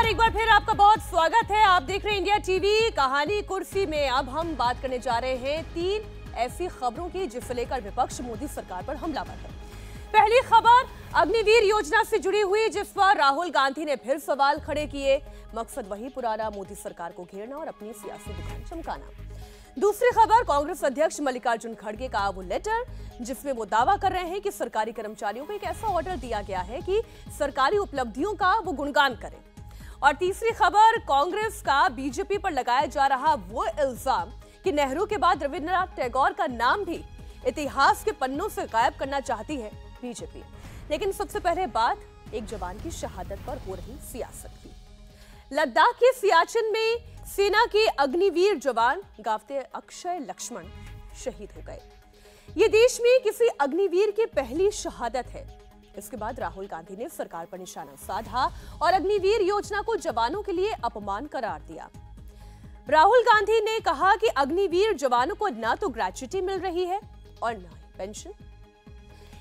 एक बार फिर आपका बहुत स्वागत है। आप देख रहे हैं इंडिया टीवी कहानी कुर्सी में। अब हम बात करने जा रहे हैं 3 ऐसी खबरों की जिसे लेकर विपक्ष मोदी सरकार पर हमलावर है। पहली खबर अग्निवीर योजना से जुड़ी हुई, जिस पर राहुल गांधी ने फिर सवाल खड़े किए। मकसद वही पुराना, मोदी सरकार को घेरना और अपनी सियासी दुकान चमकाना। दूसरी खबर कांग्रेस अध्यक्ष मल्लिकार्जुन खड़गे का वो लेटर, जिसमें वो दावा कर रहे हैं कि सरकारी कर्मचारियों को एक ऐसा ऑर्डर दिया गया है कि सरकारी उपलब्धियों का वो गुणगान करें। और तीसरी खबर कांग्रेस का बीजेपी पर लगाया जा रहा वो इल्जाम कि नेहरू के बाद रविंद्रनाथ टैगोर का नाम भी इतिहास के पन्नों से गायब करना चाहती है बीजेपी। लेकिन सबसे पहले बात एक जवान की शहादत पर हो रही सियासत की। लद्दाख के सियाचिन में सेना के अग्निवीर जवान गावते अक्षय लक्ष्मण शहीद हो गए। ये देश में किसी अग्निवीर की पहली शहादत है। इसके बाद राहुल गांधी ने सरकार पर निशाना साधा और अग्निवीर योजना को जवानों के लिए अपमान करार दिया। राहुल गांधी ने कहा कि अग्निवीर जवानों को ना तो ग्रेच्युटी मिल रही है और ना ही पेंशन।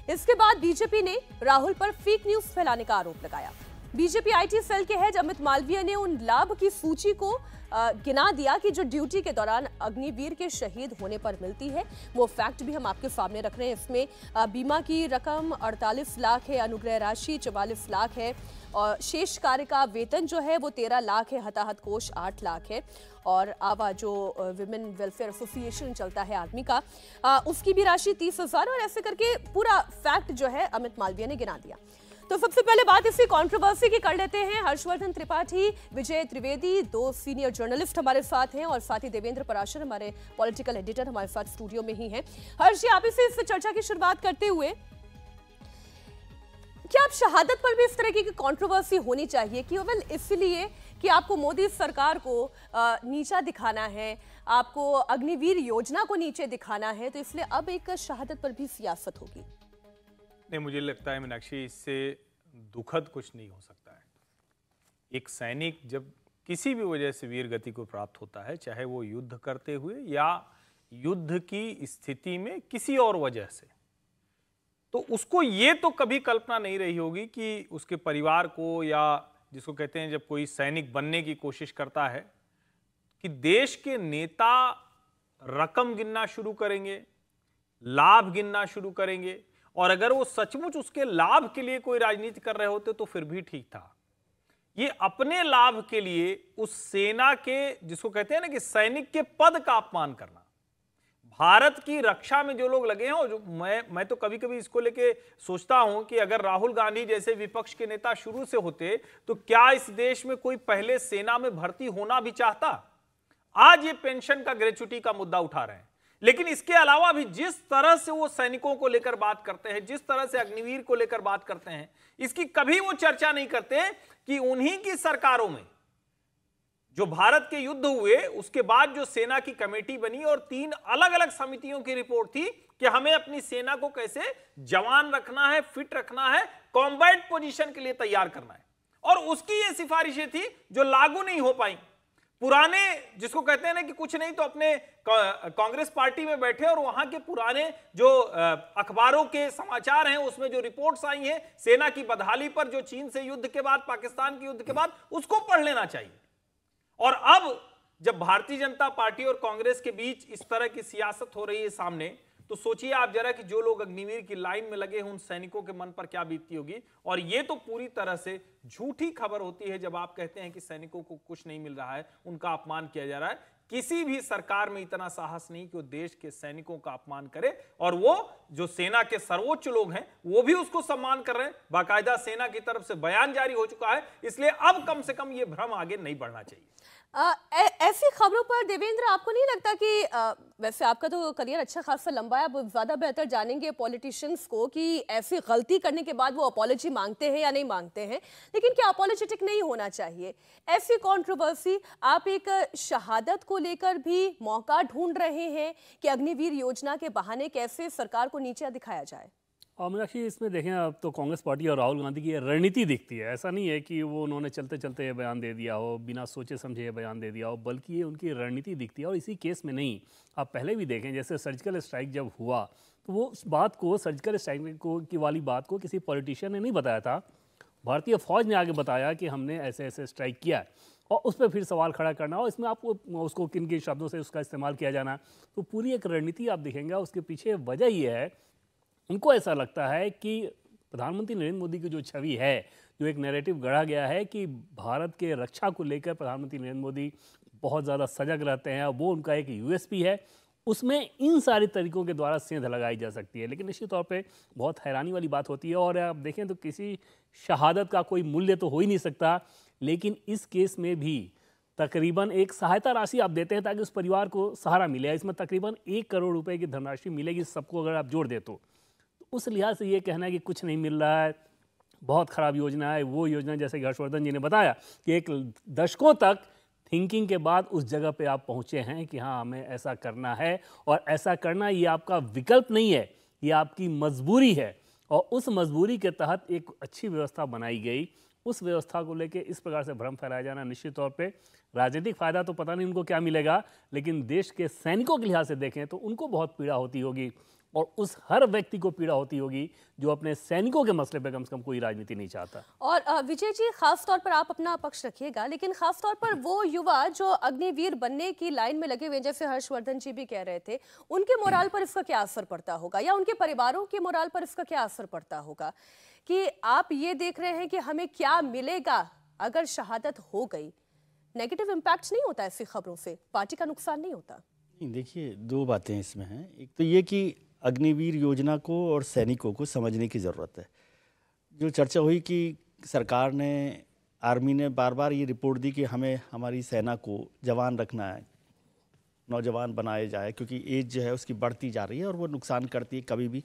इसके बाद बीजेपी ने राहुल पर फेक न्यूज फैलाने का आरोप लगाया। बीजेपी आईटी सेल के हेड अमित मालवीय ने उन लाभ की सूची को गिना दिया कि जो ड्यूटी के दौरान अग्निवीर के शहीद होने पर मिलती है। वो फैक्ट भी हम आपके सामने रख रहे हैं। इसमें बीमा की रकम 48 लाख है, अनुग्रह राशि 44 लाख है और शेष कार्य का वेतन जो है वो 13 लाख है, हताहत कोष 8 लाख है और आवा जो विमेन वेलफेयर एसोसिएशन चलता है आदमी का, उसकी भी राशि 30,000 और ऐसे करके पूरा फैक्ट जो है अमित मालवीय ने गिना दिया। तो सबसे पहले बात इसी कंट्रोवर्सी की कर लेते हैं। हर्षवर्धन त्रिपाठी, विजय त्रिवेदी, 2 सीनियर जर्नलिस्ट हमारे साथ हैं और साथ ही देवेंद्र पराशर हमारे पॉलिटिकल एडिटर हमारे साथ स्टूडियो में ही हैं। हर्ष जी, आप इस चर्चा की शुरुआत करते हुए, क्या आप शहादत पर भी इस तरह की कंट्रोवर्सी होनी चाहिए केवल इसलिए कि आपको मोदी सरकार को नीचा दिखाना है, आपको अग्निवीर योजना को नीचे दिखाना है, तो इसलिए अब एक शहादत पर भी सियासत होगी? नहीं, मुझे लगता है मीनाक्षी, इससे दुखद कुछ नहीं हो सकता है। एक सैनिक जब किसी भी वजह से वीर गति को प्राप्त होता है, चाहे वो युद्ध करते हुए या युद्ध की स्थिति में किसी और वजह से, तो उसको ये तो कभी कल्पना नहीं रही होगी कि उसके परिवार को, या जिसको कहते हैं जब कोई सैनिक बनने की कोशिश करता है, कि देश के नेता रकम गिनना शुरू करेंगे, लाभ गिनना शुरू करेंगे, और अगर वो सचमुच उसके लाभ के लिए कोई राजनीति कर रहे होते तो फिर भी ठीक था। ये अपने लाभ के लिए उस सेना के, जिसको कहते हैं ना कि सैनिक के पद का अपमान करना, भारत की रक्षा में जो लोग लगे हैं, और मैं तो कभी कभी इसको लेके सोचता हूं कि अगर राहुल गांधी जैसे विपक्ष के नेता शुरू से होते तो क्या इस देश में कोई पहले सेना में भर्ती होना भी चाहता? आज ये पेंशन का, ग्रेच्युटी का मुद्दा उठा रहे हैं, लेकिन इसके अलावा भी जिस तरह से वो सैनिकों को लेकर बात करते हैं, जिस तरह से अग्निवीर को लेकर बात करते हैं, इसकी कभी वो चर्चा नहीं करते कि उन्हीं की सरकारों में जो भारत के युद्ध हुए उसके बाद जो सेना की कमेटी बनी और 3 अलग अलग समितियों की रिपोर्ट थी कि हमें अपनी सेना को कैसे जवान रखना है, फिट रखना है, कॉम्बैट पोजीशन के लिए तैयार करना है, और उसकी ये सिफारिशें थी जो लागू नहीं हो पाई। पुराने, जिसको कहते हैं ना कि कुछ नहीं तो अपने कांग्रेस पार्टी में बैठे और वहां के पुराने जो अखबारों के समाचार हैं उसमें जो रिपोर्ट्स आई हैं सेना की बदहाली पर, जो चीन से युद्ध के बाद, पाकिस्तान के युद्ध के बाद, उसको पढ़ लेना चाहिए। और अब जब भारतीय जनता पार्टी और कांग्रेस के बीच इस तरह की सियासत हो रही है सामने, तो सोचिए आप जरा कि जो लोग अग्निवीर की लाइन में लगे हैं उन सैनिकों के मन पर क्या बीतती होगी। और ये तो पूरी तरह से झूठी खबर होती है जब आप कहते हैं कि सैनिकों को कुछ नहीं मिल रहा है, उनका अपमान किया जा रहा है। किसी भी सरकार में इतना साहस नहीं कि वो देश के सैनिकों का अपमान करे, और वो जो सेना के सर्वोच्च लोग हैं वो भी उसको सम्मान कर रहे हैं। बाकायदा सेना की तरफ से बयान जारी हो चुका है, इसलिए अब कम से कम ये भ्रम आगे नहीं बढ़ना चाहिए। ऐसी खबरों पर देवेंद्र, आपको नहीं लगता कि वैसे आपका तो करियर अच्छा खासा लंबा है, आप ज्यादा बेहतर जानेंगे पॉलिटिशियंस को कि ऐसी गलती करने के बाद वो अपॉलॉजी मांगते हैं या नहीं मांगते हैं, लेकिन क्या अपॉलॉजेटिक नहीं होना चाहिए? ऐसी कंट्रोवर्सी, आप एक शहादत को लेकर भी मौका ढूंढ रहे हैं कि अग्निवीर योजना के बहाने कैसे सरकार को नीचे दिखाया जाए। और मीनाक्षी, इसमें देखें अब तो कांग्रेस पार्टी और राहुल गांधी की रणनीति दिखती है। ऐसा नहीं है कि वो उन्होंने चलते चलते ये बयान दे दिया हो, बिना सोचे समझे ये बयान दे दिया हो, बल्कि ये उनकी रणनीति दिखती है। और इसी केस में नहीं, आप पहले भी देखें, जैसे सर्जिकल स्ट्राइक जब हुआ तो वो उस बात को, सर्जिकल स्ट्राइक को की वाली बात को किसी पॉलिटिशियन ने नहीं बताया था, भारतीय फौज ने आगे बताया कि हमने ऐसे ऐसे स्ट्राइक किया है, और उस पर फिर सवाल खड़ा करना और इसमें आपको उसको किन किन शब्दों से उसका इस्तेमाल किया जाना, तो पूरी एक रणनीति आप देखेंगे। उसके पीछे वजह ये है, उनको ऐसा लगता है कि प्रधानमंत्री नरेंद्र मोदी की जो छवि है, जो एक नैरेटिव गढ़ा गया है कि भारत के रक्षा को लेकर प्रधानमंत्री नरेंद्र मोदी बहुत ज़्यादा सजग रहते हैं, वो उनका एक यूएसपी है, उसमें इन सारे तरीकों के द्वारा सेंध लगाई जा सकती है। लेकिन निश्चित तौर पे बहुत हैरानी वाली बात होती है, और आप देखें तो किसी शहादत का कोई मूल्य तो हो ही नहीं सकता, लेकिन इस केस में भी तकरीबन एक सहायता राशि आप देते हैं ताकि उस परिवार को सहारा मिले। इसमें तकरीबन 1 करोड़ रुपए की धनराशि मिलेगी सबको, अगर आप जोड़ दे तो उस लिहाज से ये कहना है कि कुछ नहीं मिल रहा है, बहुत ख़राब योजना है, वो योजना जैसे कि हर्षवर्धन जी ने बताया कि एक दशकों तक थिंकिंग के बाद उस जगह पे आप पहुंचे हैं कि हाँ हमें ऐसा करना है, और ऐसा करना ये आपका विकल्प नहीं है, ये आपकी मजबूरी है। और उस मजबूरी के तहत एक अच्छी व्यवस्था बनाई गई, उस व्यवस्था को लेके इस प्रकार से भ्रम फैलाया जाना निश्चित तौर पे राजनीतिक फायदा तो पता नहीं उनको क्या मिलेगा, लेकिन देश के सैनिकों के लिहाज से देखें तो उनको बहुत पीड़ा होती होगी, और उस हर व्यक्ति को पीड़ा होती होगी जो अपने सैनिकों के मसले पे कम से कम कोई राजनीति नहीं चाहता। और विजय जी, खास तौर पर आप अपना पक्ष रखिएगा, लेकिन खास तौर पर वो युवा जो अग्निवीर बनने की लाइन में लगे हुए, जैसे हर्षवर्धन जी भी कह रहे थे, उनके मोराल पर इसका क्या असर पड़ता होगा, या उनके परिवारों के मोराल पर इसका क्या असर पड़ता होगा कि आप ये देख रहे हैं कि हमें क्या मिलेगा अगर शहादत हो गई? नेगेटिव इम्पैक्ट नहीं होता ऐसी खबरों से, पार्टी का नुकसान नहीं होता? देखिए, 2 बातें इसमें हैं। एक तो ये कि अग्निवीर योजना को और सैनिकों को समझने की ज़रूरत है। जो चर्चा हुई कि सरकार ने, आर्मी ने बार बार ये रिपोर्ट दी कि हमें हमारी सेना को जवान रखना है, नौजवान बनाया जाए, क्योंकि एज जो है उसकी बढ़ती जा रही है और वो नुकसान करती है कभी भी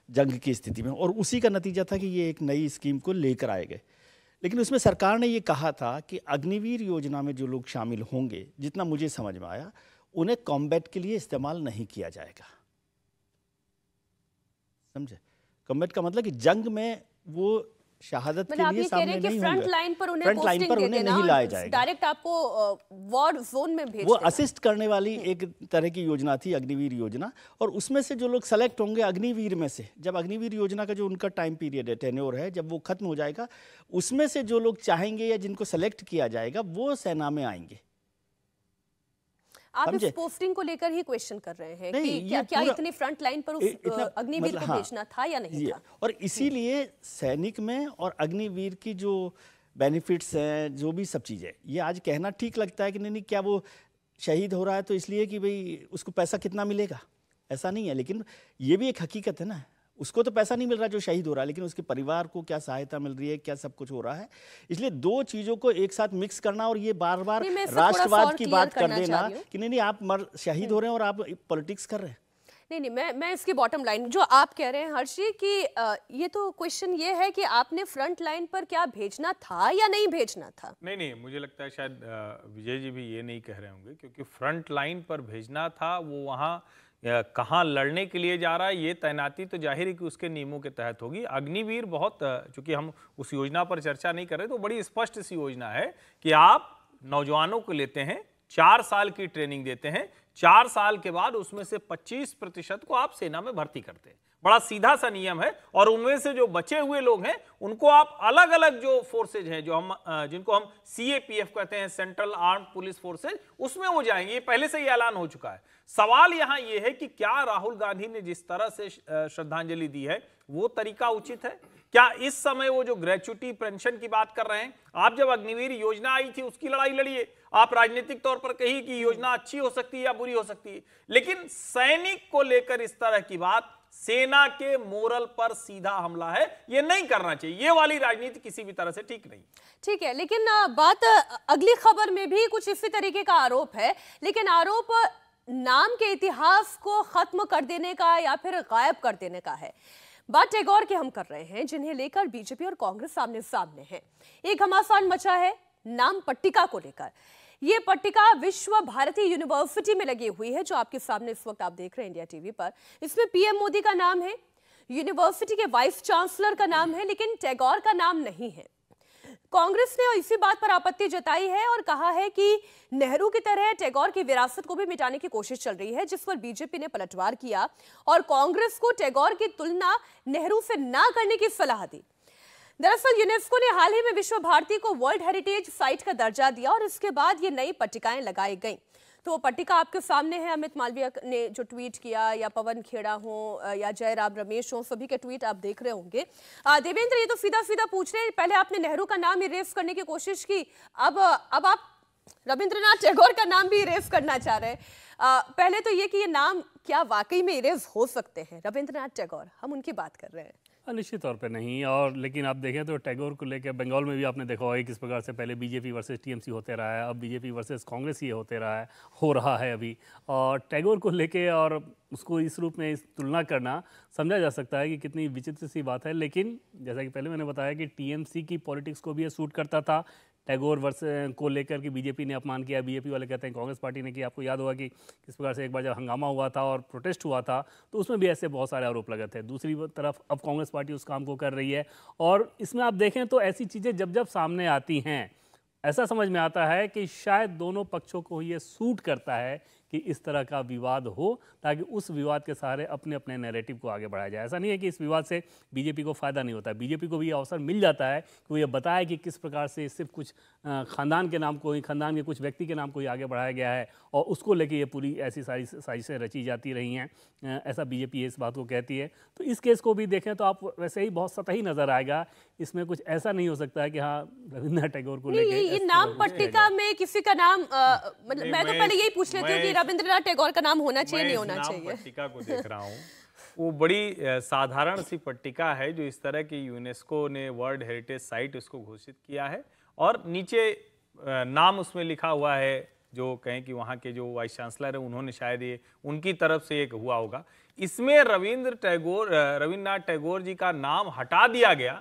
जंग की स्थिति में। और उसी का नतीजा था कि ये एक नई स्कीम को लेकर आए गए। लेकिन उसमें सरकार ने ये कहा था कि अग्निवीर योजना में जो लोग शामिल होंगे, जितना मुझे समझ में आया, उन्हें कॉम्बैट के लिए इस्तेमाल नहीं किया जाएगा। समझे? कॉम्बैट का मतलब कि जंग में वो शहादत के लिए सामने नहीं होंगे, फ्रंट लाइन पर उन्हें नहीं लाया जाएगा, डायरेक्ट आपको वॉर जोन में भेज वो असिस्ट करने वाली एक तरह की योजना थी अग्निवीर योजना। और उसमें से जो लोग सेलेक्ट होंगे अग्निवीर में से, जब अग्निवीर योजना का जो उनका टाइम पीरियड है, टेन्योर है, जब वो खत्म हो जाएगा, उसमें से जो लोग चाहेंगे या जिनको सेलेक्ट किया जाएगा वो सेना में आएंगे। आप इस पोस्टिंग को लेकर ही क्वेश्चन कर रहे हैं कि क्या इतनी फ्रंट लाइन पर उस अग्निवीर को भेजना था या नहीं था? और इसीलिए सैनिक में और अग्निवीर की जो बेनिफिट्स हैं, जो भी सब चीज़ें, ये आज कहना ठीक लगता है कि नहीं क्या वो शहीद हो रहा है तो इसलिए कि भाई उसको पैसा कितना मिलेगा, ऐसा नहीं है। लेकिन ये भी एक हकीकत है ना, उसको तो पैसा नहीं मिल रहा जो शहीद हो रहा है, लेकिन उसके परिवार को क्या सहायता मिल रही है, क्या सब कुछ हो रहा है। इसलिए 2 चीज़ों को एक साथ मिक्स करना और ये बार बार राष्ट्रवाद की बात कर देना कि नहीं आप शहीद हो रहे हैं और आप पॉलिटिक्स कर रहे हैं। नहीं, मैं इसकी बॉटम लाइन जो आप कह रहे हैं हर्ष जी कि ये तो क्वेश्चन ये है कि आपने फ्रंट लाइन पर क्या भेजना था या नहीं भेजना था? नहीं, मुझे लगता है शायद विजय जी भी ये नहीं कह रहे होंगे, क्योंकि फ्रंट लाइन पर भेजना था, वो वहाँ कहाँ लड़ने के लिए जा रहा है, ये तैनाती तो जाहिर है कि उसके नियमों के तहत होगी। अग्निवीर बहुत, चूंकि हम उस योजना पर चर्चा नहीं कर रहे, तो बड़ी स्पष्ट सी योजना है कि आप नौजवानों को लेते हैं, 4 साल की ट्रेनिंग देते हैं, 4 साल के बाद उसमें से 25% को आप सेना में भर्ती करते हैं। बड़ा सीधा सा नियम है, और उनमें से जो बचे हुए लोग हैं उनको आप अलग अलग जो फोर्सेज हैं, जो हम जिनको हम CAPF कहते हैं, सेंट्रल आर्म्ड पुलिस फोर्सेज, उसमें वो जाएंगे। ये पहले से ही ऐलान हो चुका है। सवाल यहां ये है कि क्या राहुल गांधी ने जिस तरह से श्रद्धांजलि दी है वो तरीका उचित है? क्या इस समय वो जो ग्रेच्युटी पेंशन की बात कर रहे हैं, आप जब अग्निवीर योजना आई थी उसकी लड़ाई लड़िए, आप राजनीतिक तौर पर कहिए कि योजना अच्छी हो सकती है या बुरी हो सकती है, लेकिन सैनिक को लेकर इस तरह की बात, सेना के मोरल पर सीधा हमला है, ये नहीं करना चाहिए। ये वाली राजनीति किसी भी तरह से ठीक नहीं। ठीक है, लेकिन बात अगली खबर में भी कुछ इसी तरीके का आरोप है, लेकिन आरोप नाम के इतिहास को खत्म कर देने का या फिर गायब कर देने का है। बात टैगोर की हम कर रहे हैं, जिन्हें लेकर बीजेपी और कांग्रेस सामने सामने है। एक घमासान मचा है नाम पट्टिका को लेकर। ये पट्टिका विश्व भारती यूनिवर्सिटी में लगी हुई है, जो आपके सामने इस वक्त आप देख रहे हैं इंडिया टीवी पर। इसमें पीएम मोदी का नाम है, यूनिवर्सिटी के वाइस चांसलर का नाम है, लेकिन टैगोर का नाम नहीं है। कांग्रेस ने इसी बात पर आपत्ति जताई है और कहा है कि नेहरू की तरह टैगोर की विरासत को भी मिटाने की कोशिश चल रही है, जिस पर बीजेपी ने पलटवार किया और कांग्रेस को टैगोर की तुलना नेहरू से ना करने की सलाह दी। दरअसल यूनेस्को ने हाल ही में विश्व भारती को वर्ल्ड हेरिटेज साइट का दर्जा दिया और इसके बाद ये नई पट्टिकाएं लगाई गई। तो वो पट्टिका आपके सामने है। अमित मालवीय ने जो ट्वीट किया, या पवन खेड़ा हो या जयराम रमेश हो, सभी के ट्वीट आप देख रहे होंगे। देवेंद्र, ये तो सीधा सीधा पूछ रहे हैं, पहले आपने नेहरू का नाम इरेज करने की कोशिश की, अब आप रविंद्रनाथ टैगोर का नाम भी इरेज करना चाह रहे हैं। पहले तो ये कि ये नाम क्या वाकई में इरेज हो सकते हैं? रविंद्रनाथ टैगोर, हम उनकी बात कर रहे हैं। निश्चित तौर पे नहीं। और लेकिन आप देखें तो टैगोर को लेकर बंगाल में भी आपने देखा होगा किस प्रकार से पहले बीजेपी वर्सेस टीएमसी होते रहा है, अब बीजेपी वर्सेस कांग्रेस ये हो रहा है अभी। और टैगोर को लेके और उसको इस रूप में इस तुलना करना समझा जा सकता है कि कितनी विचित्र सी बात है। लेकिन जैसा कि पहले मैंने बताया कि टीएमसी की पॉलिटिक्स को भी ये सूट करता था। टैगोर वर्ष को लेकर के बीजेपी ने अपमान किया, बीजेपी वाले कहते हैं कांग्रेस पार्टी ने किया। आपको याद होगा कि किस प्रकार से एक बार जब हंगामा हुआ था और प्रोटेस्ट हुआ था तो उसमें भी ऐसे बहुत सारे आरोप लगे थे। दूसरी तरफ अब कांग्रेस पार्टी उस काम को कर रही है और इसमें आप देखें तो ऐसी चीज़ें जब जब सामने आती हैं ऐसा समझ में आता है कि शायद दोनों पक्षों को ये सूट करता है कि इस तरह का विवाद हो, ताकि उस विवाद के सहारे अपने अपने नैरेटिव को आगे बढ़ाया जाए। ऐसा नहीं है कि इस विवाद से बीजेपी को फ़ायदा नहीं होता है, बीजेपी को भी अवसर मिल जाता है कि वो ये बताए कि किस प्रकार से सिर्फ कुछ ख़ानदान के नाम को ही, ख़ानदान के कुछ व्यक्ति के नाम को ही आगे बढ़ाया गया है और उसको लेके ये पूरी ऐसी सारी साजिशें रची जाती रही हैं। ऐसा बीजेपी इस बात को कहती है। तो इस केस को भी देखें तो आप वैसे ही बहुत सतही नज़र आएगा। इसमें कुछ ऐसा नहीं हो सकता है कि हाँ रविंद्रनाथ टैगोर को लेके ये नाम पट्टिका में किसी का नाम मतलब मैं तो पहले यही पूछ लेती हूँ कि रविंद्रनाथ टैगोर का नाम होना चाहिए, नहीं होना चाहिए। पट्टिका को देख रहा हूँ, वो बड़ी साधारण सी पट्टिका है जो इस तरह की यूनेस्को ने वर्ल्ड हेरिटेज साइट उसको घोषित किया है और नीचे नाम उसमें लिखा हुआ है। जो कहें कि वहाँ के जो वाइस चांसलर है उन्होंने शायद ये उनकी तरफ से एक हुआ होगा। इसमें रविंद्रनाथ टैगोर जी का नाम हटा दिया गया,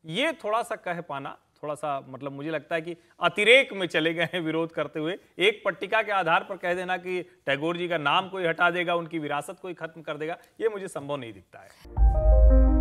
ये थोड़ा सा कह पाना थोड़ा सा मतलब मुझे लगता है कि अतिरेक में चले गए हैं विरोध करते हुए। एक पट्टिका के आधार पर कह देना कि टैगोर जी का नाम कोई हटा देगा, उनकी विरासत कोई खत्म कर देगा, ये मुझे संभव नहीं दिखता है।